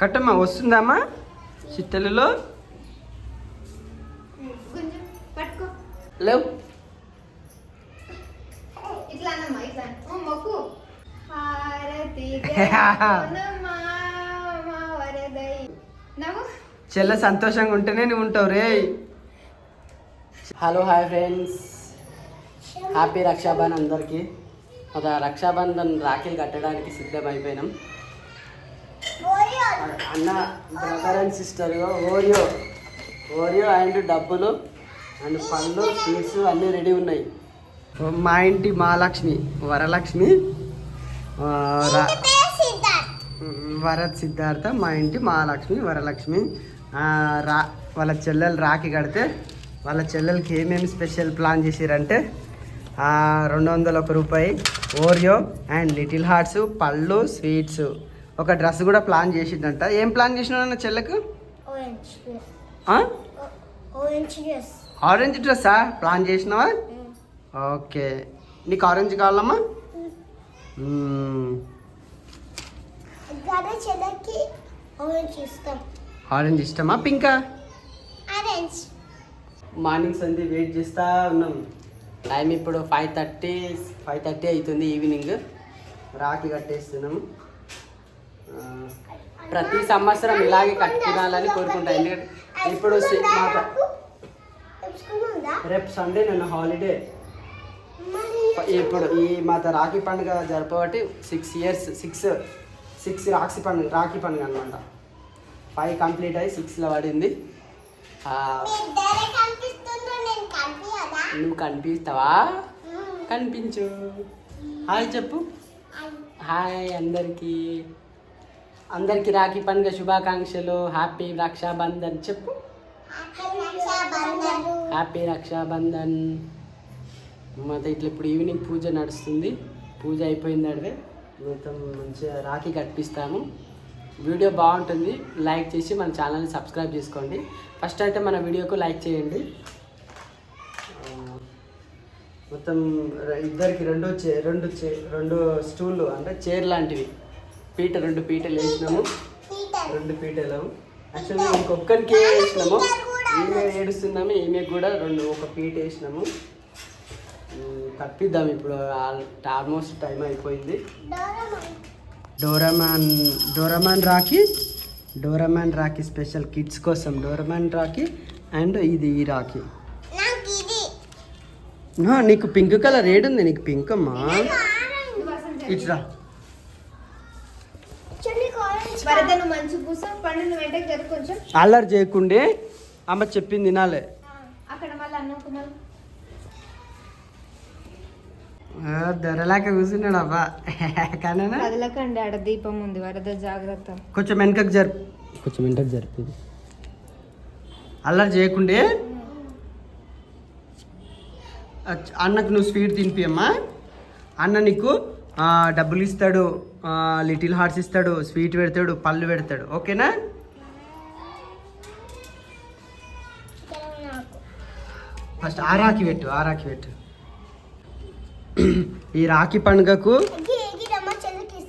కట్టమ్మా వస్తుందమ్మా చిట్టెలలో లేవు చెల్ల సంతోషంగా ఉంటేనే నువ్వు ఉంటావు రే. Hello hi friends, happy Rakshabandhan అందరికీ. ఒక రక్షాబంధన్ రాఖీలు కట్టడానికి సిద్ధమైపోయినాం. అన్న brother and sister Oreo and డబ్బులు అండ్ పళ్ళు స్వీట్స్ అన్నీ రెడీ ఉన్నాయి. మా ఇంటి మహాలక్ష్మి వరలక్ష్మి వరద్ సిద్ధార్థ, మా ఇంటి మహాలక్ష్మి వరలక్ష్మి వాళ్ళ చెల్లెలు రాఖీ కడితే వాళ్ళ చెల్లెలకి ఏమేమి స్పెషల్ ప్లాన్ చేసారంటే 201 రూపాయి ఓరియో అండ్ లిటిల్ హార్ట్స్ పళ్ళు స్వీట్స్ ఒక డ్రెస్ కూడా ప్లాన్ చేసిందంట. ఏం ప్లాన్ చేసినా చెల్లెకు? ఆరెంజ్ డ్రెస్సా ప్లాన్ చేసినావా? ఓకే, నీకు ఆరెంజ్ కావాలమ్మా? ఆరెంజ్ ఇష్టమా పింకా? మార్నింగ్ సంధి వెయిట్ చేస్తూ ఉన్నాం. టైం ఇప్పుడు 5:30 అవుతుంది ఈవినింగ్. రాఖీ కట్టేస్తున్నాము. ప్రతి సంవత్సరం ఇలాగే కట్టుకోవాలని కోరుకుంటాను. ఎందుకంటే ఇప్పుడు రేపు సండే నన్ను హాలిడే. ఇప్పుడు ఈ మాత రాఖీ పండుగ జరపబట్టి 6 years 6 రాఖీ పండుగ అనమాట. 5 కంప్లీట్ అయ్యి 6లో పడింది. నువ్వు కనిపిస్తావా? కనిపించు. హాయ్ చెప్పు. హాయ్ అందరికీ రాఖీ పండుగ శుభాకాంక్షలు. హ్యాపీ రక్షాబంధన్ చెప్పు. హ్యాపీ రక్షాబంధన్. మొత్తం ఇట్లా ఇప్పుడు ఈవినింగ్ పూజ నడుస్తుంది. పూజ అయిపోయింది. అడిగే మొత్తం మంచిగా రాఖీ కట్టిస్తాము. వీడియో బాగుంటుంది. లైక్ చేసి మన ఛానల్ని సబ్స్క్రైబ్ చేసుకోండి. ఫస్ట్ అయితే మన వీడియోకు లైక్ చేయండి. మొత్తం ఇద్దరికి రెండు స్టూళ్ళు అంటే చైర్ లాంటివి 2 పీటలు వేసినాము. 2 పీటలు యాక్చువల్గా ఇంకొక్కరికే వేసినాము. ఈమె ఏడుస్తున్నాము, ఈమె కూడా ఒక పీట వేసినాము. కప్పిద్దాం ఇప్పుడు. ఆల్మోస్ట్ టైం అయిపోయింది. డోరామాన్ రాఖీ స్పెషల్ కిడ్స్ కోసం డోరామాన్ రాఖీ అండ్ ఇది ఈ రాఖీ. నీకు పింక్ కలర్ ఏడుంది? నీకు పింక్ అమ్మా. ఇట్లా అల్లరి చేయకుండే అమ్మ చెప్పింది తినాలే. దొరలాక కూర్చున్నాడు అబ్బా. కానీ ఆడ దీపం ఉంది. వరద జాగ్రత్త. కొంచెం వెనకకు జరిపి అల్లరి చేయకుండే. అన్నకు నువ్వు స్వీట్ తినిపియమ్మా. అన్న నీకు డబ్బులు ఇస్తాడు, లిటిల్ హార్ట్స్ ఇస్తాడు, స్వీట్ పెడతాడు, పళ్ళు పెడతాడు. ఓకేనా? ఫస్ట్ ఆ రాఖీ పెట్టు. ఈ రాఖీ పండుగకు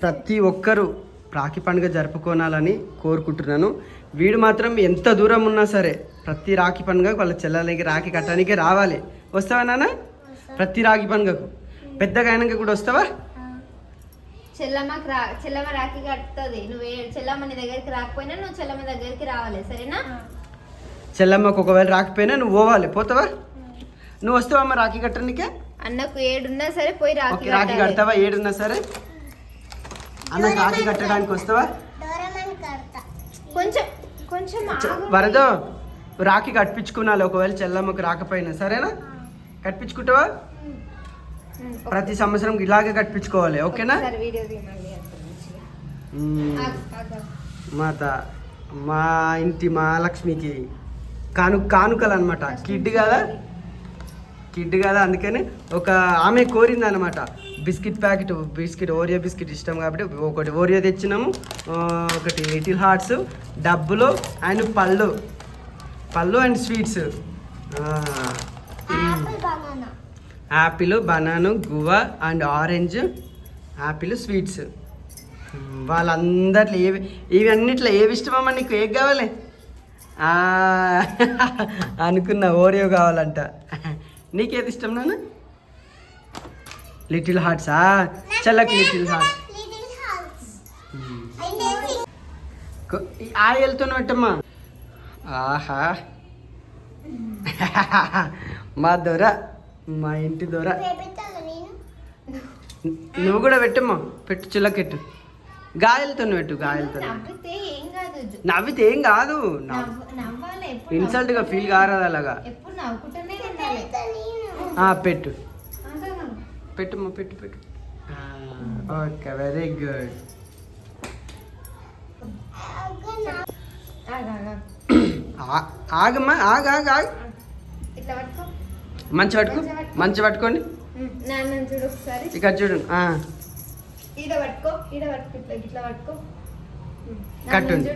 ప్రతి ఒక్కరూ రాఖీ పండుగ జరుపుకోనాలని కోరుకుంటున్నాను. వీడు మాత్రం ఎంత దూరం ఉన్నా సరే ప్రతి రాఖీ పండుగ వాళ్ళ చెల్లెలకి రాఖీ కట్టడానికి రావాలి. వస్తావా నాన్న? ప్రతి రాఖీ పండుగకు పెద్దగా అయినాక కూడా వస్తావా? చెల్లమ్మ రాఖీ కట్టుతుంది. నువ్వు చెల్లమ్మ నీ దగ్గరికి రాకపోయినా నువ్వు చెల్లమ్మ దగ్గరికి రావాలి. సరేనా? చెల్లమ్మకు ఒకవేళ రాకపోయినా నువ్వు పోవాలి. పోతావా? నువ్వు వస్తావమ్మా రాఖీ కట్టడానికే? అన్నకు 7 ఉన్నా సరే పోయి రాఖీ కడతావా? 7 ఉన్నా సరే అన్న రాఖీ కట్టడానికి వస్తావా? కొంచెం వరదో రాఖీ కట్టించుకున్నాలి. ఒకవేళ చెల్లమ్మకు రాకపోయినా సరేనా? కట్టించుకుంటావా? ప్రతి సంవత్సరం ఇలాగే కట్టించుకోవాలి. ఓకేనా? మా ఇంటి మహాలక్ష్మికి కానుకలు అనమాట. కిడ్ కదా అందుకని ఒక ఆమె కోరింది అనమాట. బిస్కెట్ ఓరియో బిస్కెట్ ఇష్టం కాబట్టి ఒకటి ఓరియో తెచ్చినాము, ఒకటి లిటిల్ హార్ట్స్, డబ్బులు అండ్ పళ్ళు and sweets. Apple, banana, guava and orange, apple sweets. వాళ్ళందరిలో ఇవన్నిట్లో ఏవి ఇష్టమమ్మా నీకు? ఏం కావాలి? ఆ, అనుకున్నా ఓరియో కావాలంట. నీకేది ఇష్టం నాన్న? లిటిల్ హార్ట్సా? చల్లకి లిటిల్ హార్ట్స్. ఆయిల్తో పెట్టమ్మా. ఆహా, మా దొర, మా ఇంటి దొర. నువ్వు కూడా పెట్టమ్మా, పెట్టు, చిల్లకెట్టు. గాయలతో పెట్టు, గాయలతో. నవ్వితే ఏం కాదు, ఇన్సల్ట్గా ఫీల్ కారాదు అలాగా. పెట్టు, పెట్టుమ్మా, పెట్టు పెట్టు. Okay, very good. ఆగమ్మా, ఆగ ఆగ ఆగ. మంచి పట్టుకో, మంచి పట్టుకోండి. ఇక్కడ చూడు. కట్టుండి,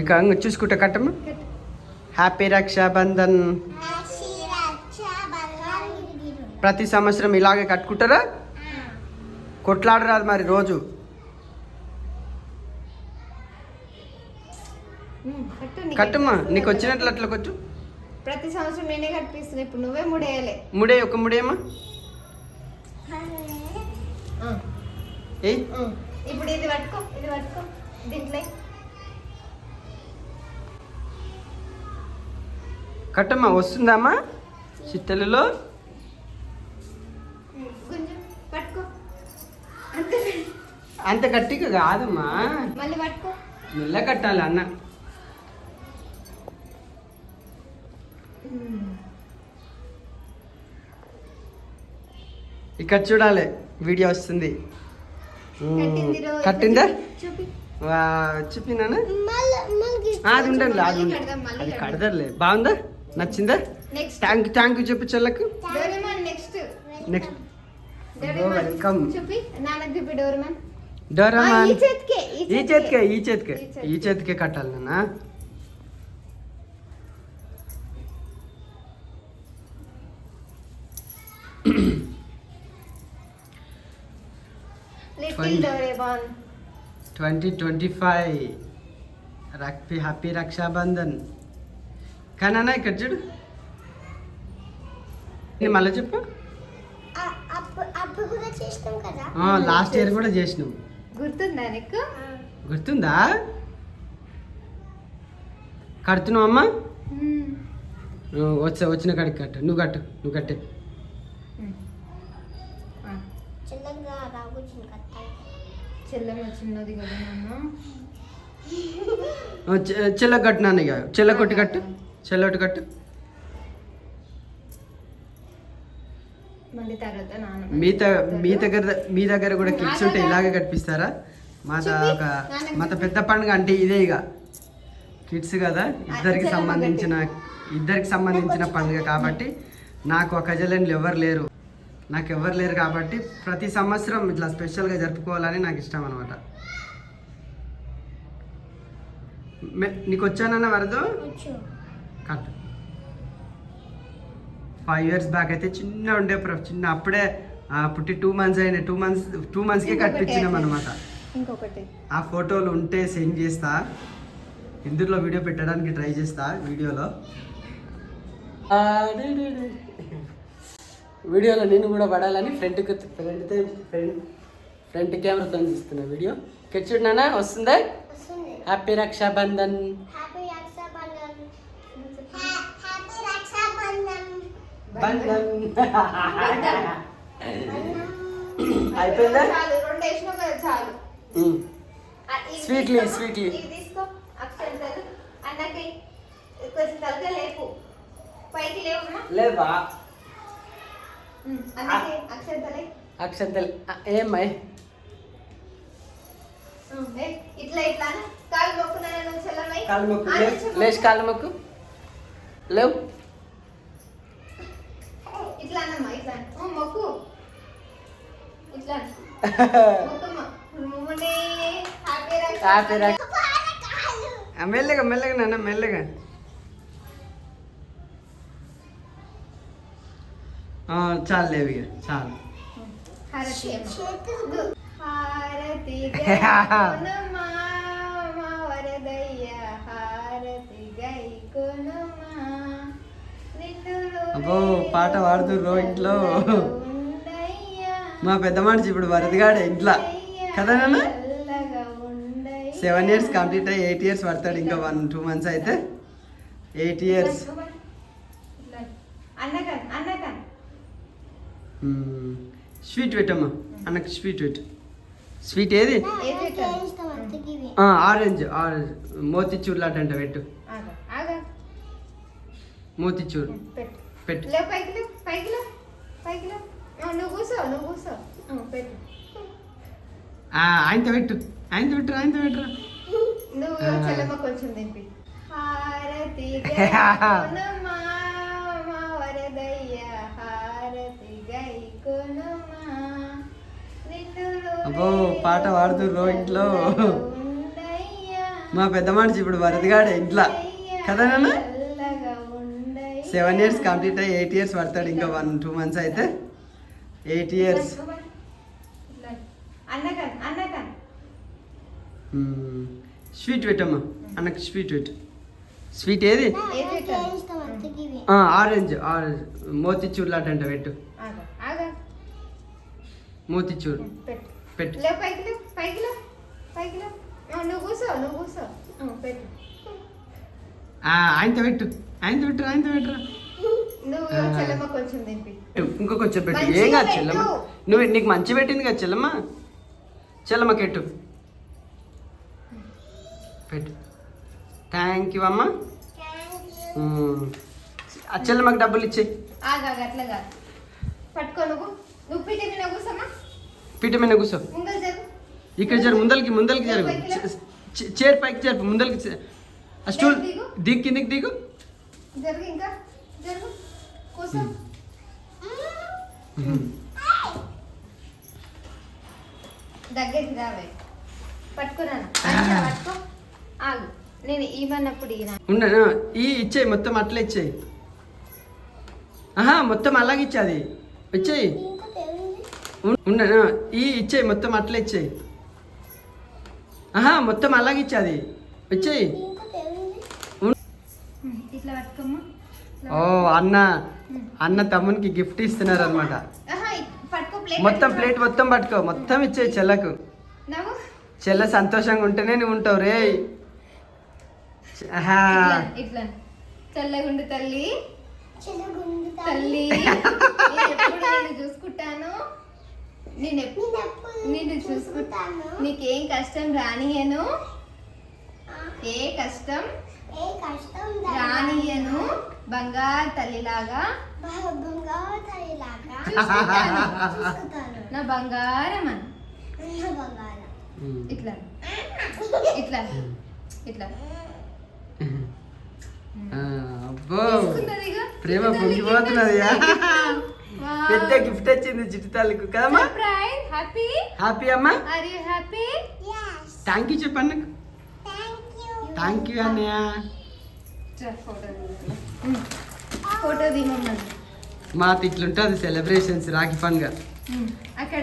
ఇక చూసుకుంటా కట్టమ్మా. హ్యాపీ రక్షాబంధన్. ప్రతి సంవత్సరం ఇలాగే కట్టుకుంటారా? కొట్లాడరాదు మరి రోజు. కట్టమ్మా, నీకు వచ్చినట్లు అట్లా కొట్టు. ప్రతి సంవత్సరం నేనే కట్టిస్తున్నా, ఇప్పుడు నువ్వే ముడేయాలి. ఒక ముడేయమ్మా. ఇప్పుడు ఇది పట్టుకో, ఇది పట్టుకో, దీంట్లో కట్టమ్మా. వస్తుందమ్మా చిట్టెలలో? పట్టుకో. అంత గట్టిగా కాదమ్మా, మళ్ళీ పట్టుకో. మెల్ల కట్టాలి అన్న. ఇక్కడ చూడాలి, వీడియో వస్తుంది. కట్టిందా? చూపినా? అది ఉండండి, అది అది కడదర్లే. బాగుందా? నచ్చిందా? థ్యాంక్ యూ చెప్పు చెల్లకు. Next welcome. డోరేమాన్. ఈ చేతికే కట్టాలి నాన్న. Little Doraemon 2025 happy Rakshabandhan. కానీ ఇక్కడ చూడు, నేను మళ్ళీ చెప్పు. లాస్ట్ ఇయర్ కూడా చేసినాం. గుర్తుందా నీకు? గుర్తుందా? కడుతున్నావు అమ్మా? వచ్చిన కాడికి కట్టు. నువ్వు కట్టే. చెల్ల కట్టు నాన్న. ఇక చెల్ల కొట్టి కట్టు, చెల్లొట్టి కట్టు. మీ దగ్గర కూడా కిడ్స్ ఉంటే ఇలాగే కట్టిస్తారా? మాత పెద్ద పండుగ అంటే ఇదే. ఇక కిడ్స్ కదా, ఇద్దరికి సంబంధించిన పండుగ కాబట్టి నాకు ఒక కజన్లు ఎవరు లేరు కాబట్టి ప్రతి సంవత్సరం ఇట్లా స్పెషల్గా జరుపుకోవాలని నాకు ఇష్టం అనమాట. నీకు వచ్చానన్న వరదు కట్టు. 5 years బ్యాక్ అయితే చిన్న ఉండే, అప్పుడే పుట్టి 2 months అయినాయి. 2 monthsకే కట్టించినాం అనమాట. ఆ ఫోటోలు ఉంటే సెండ్ చేస్తా, ఇందులో వీడియో పెట్టడానికి ట్రై చేస్తా. వీడియోలో నేను కూడా పడాలని ఫ్రంట్ కెమెరాతో తీస్తున్నా వీడియో. చూడు నాన్న, వస్తుందా? హ్యాపీ రక్షాబంధన్. అయిపోయిందా? స్వీట్లీ లేవా? అక్షంతలు ఏమ్మాయి? కాలు మొక్కు, లేచి కాలు మొక్కు. లేవు మెల్లగా నాన్న, మెల్లగా. చాలు లేవు, ఇక చాలు. హారతి గై కొనుమా మా వరదయ్య హారతి గై కొనుమా నిన్ను అబ్బో పాట పాడుతుర్రో ఇంట్లో మా పెద్ద మనిషి ఇప్పుడు వరదగాడే ఇంట్లో కదా నాన్న 7 years కంప్లీట్ అయ్యి 8 years పడతాడు ఇంకా 1-2 months అయితే 8 years. స్వీట్ పెట్టమ్మా అన్నకు స్వీట్ పెట్టు. స్వీట్ ఏది? ఆరెంజ్ ఆరెంజ్ మోతిచూర్ లాంటి అంట పెట్టు. మోతిచూర్ పెట్టు. ఆయనతో పెట్టు ఆయనతో పెట్టు ఆయనతో పెట్టురా. కొంచెం తింపి హారతి గై కొనుమా మా వరదయ్య హారతి గై కొనుమా నిన్ను అబ్బో పాట పాడుతుర్రో ఇంట్లో మా పెద్ద మనిషి ఇప్పుడు వరదగాడే ఇంట్లో కదా నాన్న 7 years కంప్లీట్ అయ్యి 8 years పడతాడు ఇంకా 1-2 months అయితే 8 years. స్వీట్ పెట్టమ్మా అన్నకు స్వీట్ పెట్టు. స్వీట్ ఏది? ఆరెంజ్ ఆరెంజ్ మోతిచూర్ లాంటి అంట పెట్టు. మోతిచూర్ పెట్టు. ఆయనతో పెట్టు ఆయనతో పెట్టురా ఆయనతో పెట్టురా. కొంచెం తింపి ఇంకో కొంచెం పెట్టు. ఏం కాదు చెల్లమ్మ, నువ్వు నీకు మంచి పెట్టింది కదా చెల్లమ్మ. చెల్లమ్మ కెట్టు పెట్టు. థ్యాంక్ యూ అమ్మ. ఆ చెల్లమ్మకి డబ్బులు ఇచ్చేయి. అట్లాగా పట్టుకో. నువ్వు పీట మీద కూర్చోమా. పీట మీద కూర్చో. ఇక్కడ జరుగు ముందరికి ముందరికి జరుగు. చైర్ పైకి జరుపు ముందరికి. ఆ స్టూల్ దిగు కిందికి దిగు. జరుగు ఇంకా జరుగు కూర్చో. దగ్గరికి రావే. పట్టుకున్నాను పట్టుకో. ఆగు నేను ఇవ్వనప్పుడు ఉండను. ఇచ్చేయి మొత్తం అట్లా ఇచ్చేయి. మొత్తం అలాగే ఇచ్చేది ఇచ్చేయి. ఉండను. ఇచ్చేయి మొత్తం అట్లా ఇచ్చేయి. మొత్తం అలాగే ఇచ్చేది ఇచ్చేయి. ఇట్లా పట్టుకోమ్మా. ఓ అన్న తమ్మునికి గిఫ్ట్ ఇస్తున్నారు అనమాట. మొత్తం ప్లేట్ మొత్తం పట్టుకో. మొత్తం ఇచ్చేయి చెల్లకు. చెల్ల సంతోషంగా ఉంటేనే నువ్వు ఉంటావు రే. ఇట్లా చల్లగుండు తల్లి తల్లి. ఎప్పుడు నేను చూసుకుంటాను. నేను చూసుకుంటాను. నీకేం కష్టం రానియను. ఏ కష్టం రానియను. బంగారు తల్లిలాగా నా బంగారం అని. ఇట్లా ఇట్లా ఇట్లా. అబ్బో ప్రేమ పొంగిపోతున్నది. పెద్ద గిఫ్ట్ వచ్చింది చిట్టి తల్లికి కదమ్మా. హ్యాపీ అమ్మా. థ్యాంక్ యూ చెప్పు అన్నకు. థ్యాంక్ యూ అన్నయ్య. ఫోటో దిగమ్మని. మా ఇట్లుంటుంది సెలబ్రేషన్స్ రాఖీ పండుగ. అక్కడ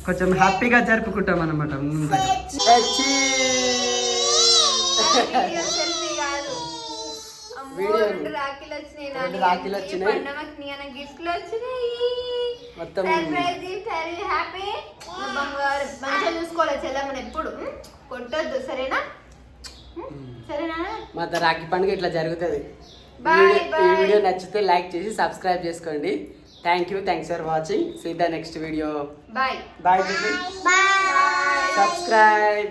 కొంచెం హ్యాపీగా జరుపుకుంటాం అనమాట. రాఖీలు వచ్చినాయి గిఫ్ట్లు వచ్చినాయి. మొత్తం మంచిగా చూసుకోవాలి చెల్లమ్మని ఎప్పుడు కొట్టద్దు. సరేనా సరేనా. మా రాఖీ పండుగ ఇట్లా జరుగుతుంది. ఈ వీడియో నచ్చితే లైక్ చేసి సబ్స్క్రైబ్ చేసుకోండి. Thanks for watching. See the next video. Bye bye. Subscribe.